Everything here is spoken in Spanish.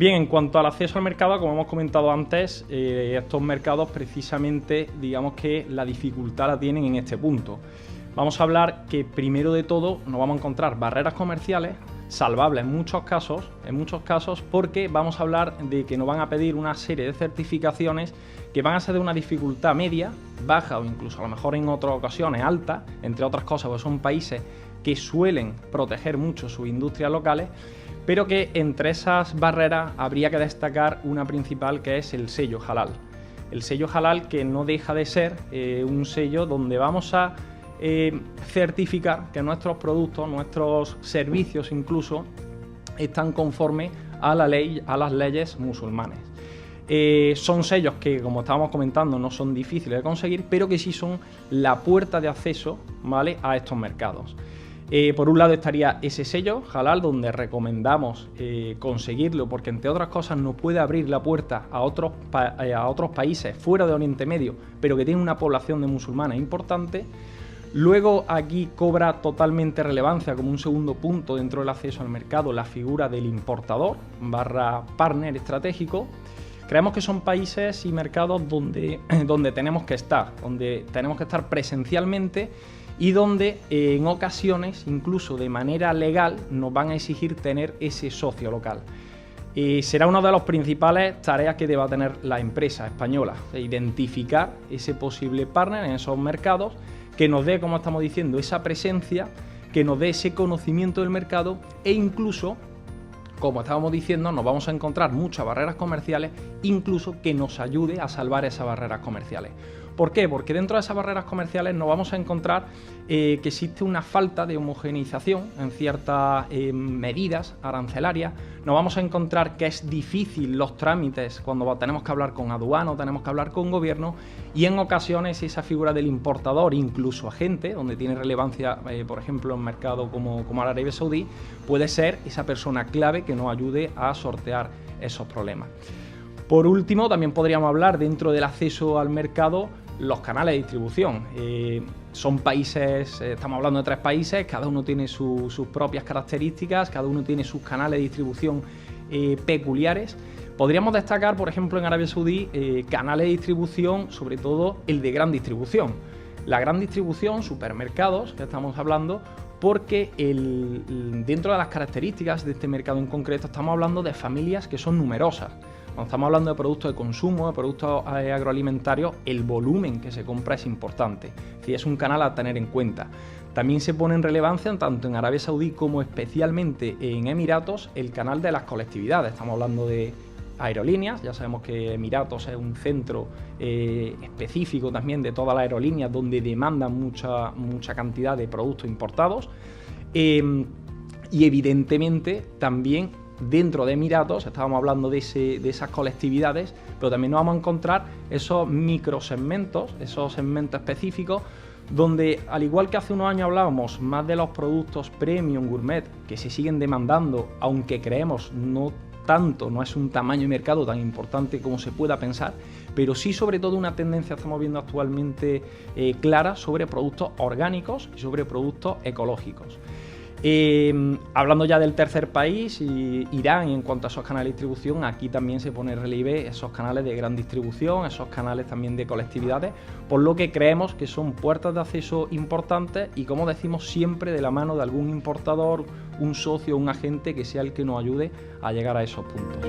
Bien, en cuanto al acceso al mercado, como hemos comentado antes, estos mercados precisamente, digamos que la dificultad la tienen en este punto. Vamos a hablar que primero de todo nos vamos a encontrar barreras comerciales salvables en muchos casos, porque vamos a hablar de que nos van a pedir una serie de certificaciones que van a ser de una dificultad media, baja o incluso a lo mejor en otras ocasiones alta, entre otras cosas, porque son países que suelen proteger mucho sus industrias locales, pero que entre esas barreras habría que destacar una principal, que es el sello halal. El sello halal, que no deja de ser un sello donde vamos a certificar que nuestros productos, nuestros servicios incluso, están conformes a la ley, a las leyes musulmanes. Son sellos que, como estábamos comentando, no son difíciles de conseguir, pero que sí son la puerta de acceso, ¿vale?, a estos mercados. Por un lado estaría ese sello halal, donde recomendamos conseguirlo, porque entre otras cosas nos puede abrir la puerta a otros países fuera de Oriente Medio, pero que tienen una población de musulmanes importante. Luego aquí cobra totalmente relevancia como un segundo punto dentro del acceso al mercado la figura del importador / partner estratégico. Creemos que son países y mercados donde tenemos que estar, presencialmente, y donde en ocasiones, incluso de manera legal, nos van a exigir tener ese socio local. Será una de las principales tareas que deba tener la empresa española, identificar ese posible partner en esos mercados, que nos dé, como estamos diciendo, esa presencia, que nos dé ese conocimiento del mercado, e incluso, como estábamos diciendo, nos vamos a encontrar muchas barreras comerciales, incluso que nos ayude a salvar esas barreras comerciales. ¿Por qué? Porque dentro de esas barreras comerciales nos vamos a encontrar que existe una falta de homogeneización en ciertas medidas arancelarias. Nos vamos a encontrar que es difícil los trámites cuando tenemos que hablar con aduana o tenemos que hablar con gobierno, y en ocasiones esa figura del importador, incluso agente, donde tiene relevancia, por ejemplo, en mercados como Arabia Saudí, puede ser esa persona clave que nos ayude a sortear esos problemas. Por último, también podríamos hablar, dentro del acceso al mercado, los canales de distribución. Son países, estamos hablando de 3 países, cada uno tiene sus propias características, cada uno tiene sus canales de distribución peculiares. Podríamos destacar, por ejemplo, en Arabia Saudí, canales de distribución, sobre todo el de gran distribución. La gran distribución, supermercados, que estamos hablando, porque dentro de las características de este mercado en concreto estamos hablando de familias que son numerosas. Cuando estamos hablando de productos de consumo, de productos agroalimentarios, el volumen que se compra es importante. Es decir, es un canal a tener en cuenta. También se pone en relevancia, tanto en Arabia Saudí como especialmente en Emiratos, el canal de las colectividades. Estamos hablando de aerolíneas, ya sabemos que Emiratos es un centro específico también de todas las aerolíneas, donde demandan mucha cantidad de productos importados, y evidentemente también dentro de Emiratos estábamos hablando de esas colectividades, pero también nos vamos a encontrar esos microsegmentos, esos segmentos específicos, donde, al igual que hace unos años hablábamos más de los productos premium, gourmet, que se siguen demandando, aunque creemos no es un tamaño de mercado tan importante como se pueda pensar, pero sí sobre todo una tendencia estamos viendo actualmente clara sobre productos orgánicos y sobre productos ecológicos. Hablando ya del tercer país, Irán, en cuanto a esos canales de distribución, aquí también se pone en relieve esos canales de gran distribución, esos canales también de colectividades, por lo que creemos que son puertas de acceso importantes y, como decimos, siempre de la mano de algún importador, un socio, un agente que sea el que nos ayude a llegar a esos puntos.